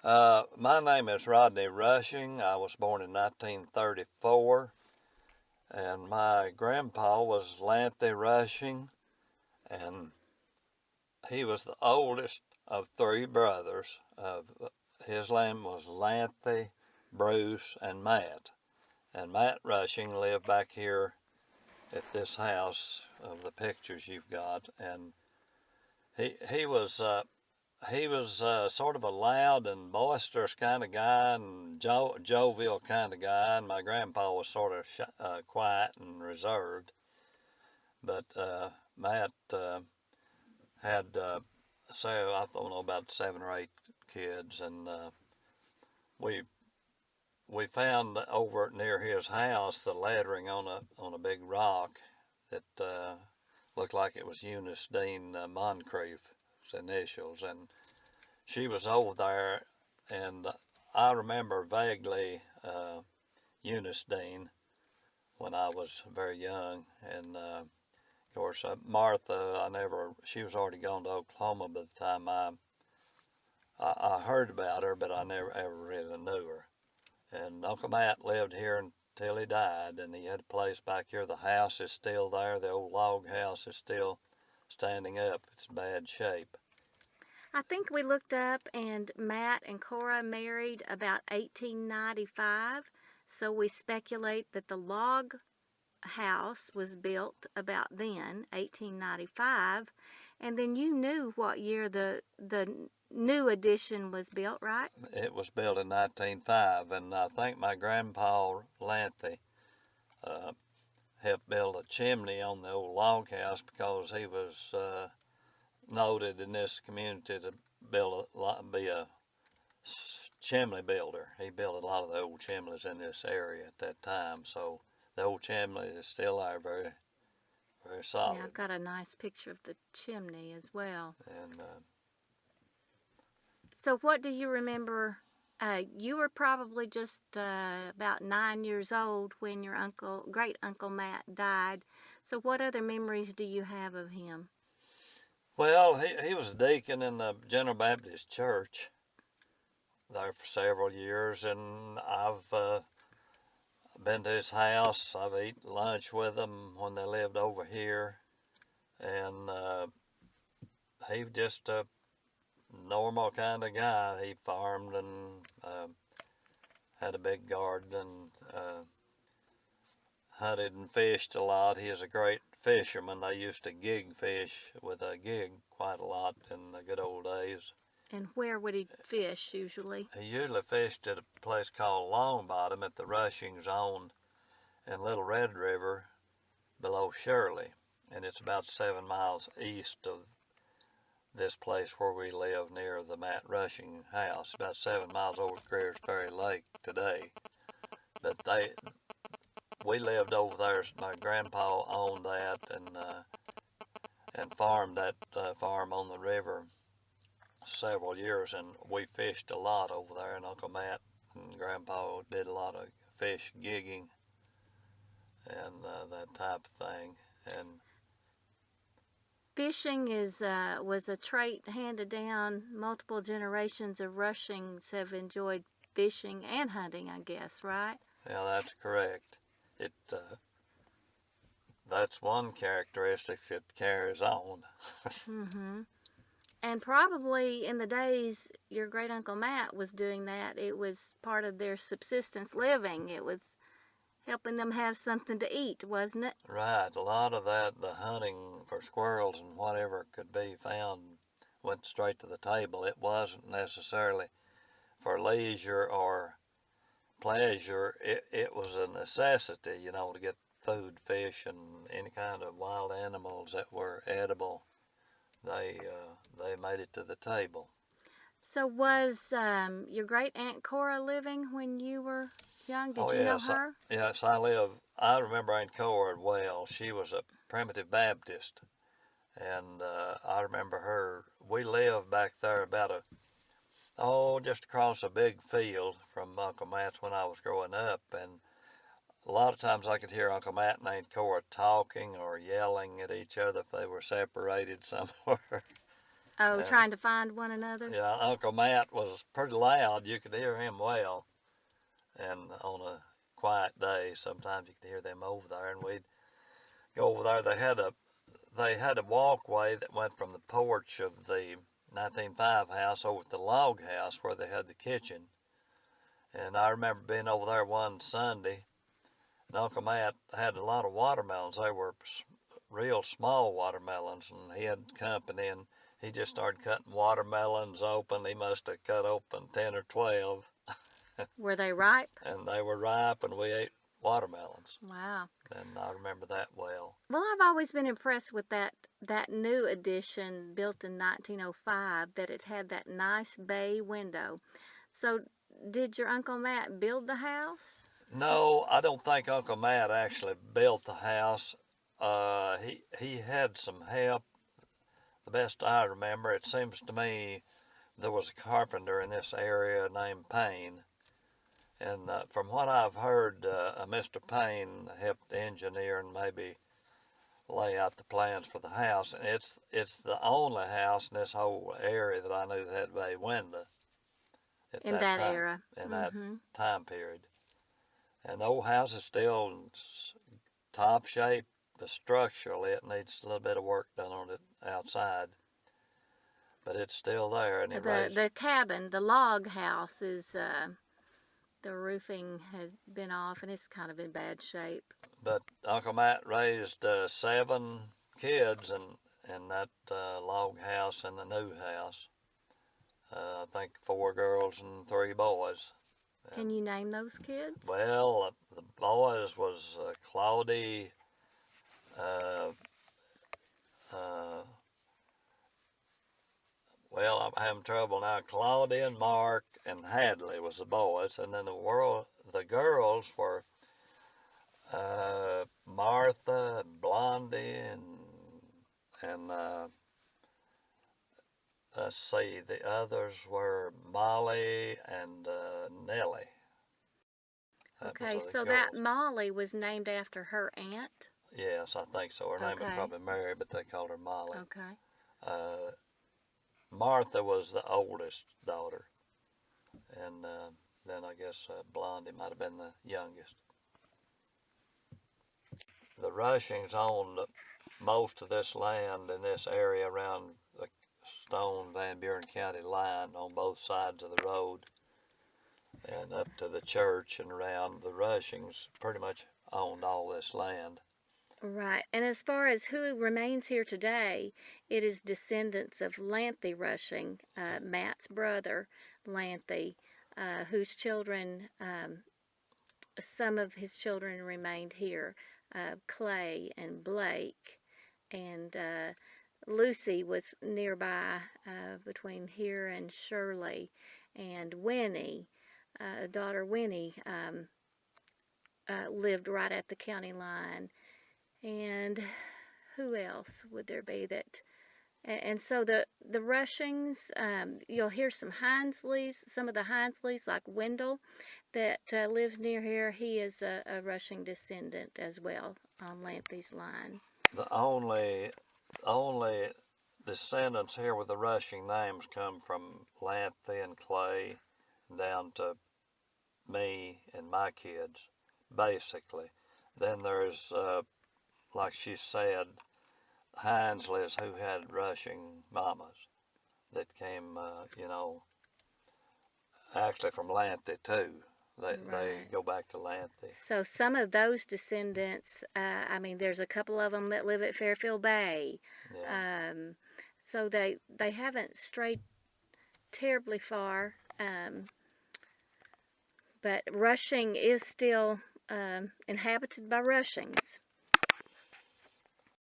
My name is Rodney Rushing. I was born in 1934, and my grandpa was Lanthy Rushing, and he was the oldest of three brothers. His name was Lanthy, Bruce, and Matt. And Matt Rushing lived back here at this house of the pictures you've got, and he was sort of a loud and boisterous kind of guy and jovial kind of guy, and my grandpa was sort of quiet and reserved. But Matt had, say, I don't know, about 7 or 8 kids, and we we found over near his house the lettering on a big rock that looked like it was Eunice Dean Moncrief's initials, and she was over there, and I remember vaguely Eunice Dean when I was very young, and of course Martha, she was already gone to Oklahoma by the time I heard about her, but I never ever really knew her. And Uncle Matt lived here until he died, and he had a place back here. The house is still there. The old log house is still standing up. It's in bad shape. I think we looked up, and Matt and Cora married about 1895, so we speculate that the log house was built about then, 1895, and then you knew what year the new addition was built, right? It was built in 1905, and I think my grandpa Lanthy helped build a chimney on the old log house because he was noted in this community to be a chimney builder. He built a lot of the old chimneys in this area at that time, so the old chimney is still there, very, very solid. Yeah, I've got a nice picture of the chimney as well. And so what do you remember? You were probably just about 9 years old when your great uncle Matt died. So what other memories do you have of him? well, he was a deacon in the General Baptist Church there for several years, and I've been to his house. I've eaten lunch with him when they lived over here, and he was just a normal kind of guy. He farmed and had a big garden and hunted and fished a lot. He is a great fisherman. They used to gig fish with a gig quite a lot in the good old days. And where would he fish usually? He usually fished at a place called Long Bottom at the Rushing Zone in Little Red River below Shirley. And it's about 7 miles east of this place where we live near the Matt Rushing house, about 7 miles over Greer's Ferry Lake today. But we lived over there. My grandpa owned that and farmed that farm on the river several years, and we fished a lot over there. And Uncle Matt and Grandpa did a lot of fish gigging and that type of thing. And fishing was a trait handed down. Multiple generations of Rushings have enjoyed fishing and hunting, I guess, right? yeah, that's correct. That's one characteristic that carries on. Mm-hmm. And probably in the days your great uncle Matt was doing that, it was part of their subsistence living. It was helping them have something to eat, wasn't it? Right. A lot of that, the hunting for squirrels and whatever could be found, went straight to the table. It wasn't necessarily for leisure or pleasure. It was a necessity, to get food, fish, and any kind of wild animals that were edible. They made it to the table. So was your great aunt Cora living when you were young? Did you know her? Yes, I remember Aunt Cora well. She was a primitive Baptist, and I remember her. We lived back there about just across a big field from Uncle Matt's when I was growing up, and a lot of times I could hear Uncle Matt and Aunt Cora talking or yelling at each other if they were separated somewhere. Oh, And, trying to find one another? yeah, Uncle Matt was pretty loud. You could hear him well. And on a quiet day, sometimes you could hear them over there, and we'd go over there. They had a walkway that went from the porch of the 1905 house over to the log house where they had the kitchen. And I remember being over there one Sunday, and Uncle Matt had a lot of watermelons. They were real small watermelons, and he had company, and he just started cutting watermelons open. He must have cut open 10 or 12. Were they ripe? And they were ripe, and we ate watermelons. Wow. And I remember that well. Well, I've always been impressed with that new addition built in 1905, that it had that nice bay window. So, did your Uncle Matt build the house? No, I don't think Uncle Matt actually built the house. He had some help. The best I remember, it seems to me there was a carpenter in this area named Payne. And from what I've heard, Mr. Payne helped engineer and maybe lay out the plans for the house. And it's the only house in this whole area that I knew that had bay window. In that time, era. in that time period. And the old house is still in top shape, but structurally it needs a little bit of work done on it outside. But it's still there. And The cabin, the log house, is the roofing has been off, and it's kind of in bad shape. But Uncle Matt raised 7 kids in that log house and the new house. I think 4 girls and 3 boys. Can you name those kids? Well, the boys was Claudie, well, I'm having trouble now. Claudia and Mark and Hadley was the boys, and then the girls were Martha and Blondie and let's see, the others were Molly and Nellie. Okay, so that Molly was named after her aunt? Yes, I think so. Her name was probably Mary, but they called her Molly. Okay. Martha was the oldest daughter, and then I guess Blondie might have been the youngest. The Rushings owned most of this land in this area around the Stone Van Buren County line on both sides of the road and up to the church and around. The Rushings pretty much owned all this land. Right. And as far as who remains here today, it is descendants of Lanthy Rushing, Matt's brother, Lanthy, whose children, some of his children remained here, Clay and Blake, and Lucy was nearby between here and Shirley, and Winnie, daughter Winnie, lived right at the county line. And who else would there be that? And so the Rushings, you'll hear some Hinesleys, some of the Hinesleys, like Wendell, that lives near here. He is a Rushing descendant as well on Lanthy's line. The only descendants here with the Rushing names come from Lanthy and Clay down to me and my kids, basically. Then there's like she said, Hinesleys who had Rushing mamas that came, actually from Lanthy too. They go back to Lanthy. So some of those descendants, there's a couple of them that live at Fairfield Bay. Yeah. So they haven't strayed terribly far. But Rushing is still inhabited by Rushings.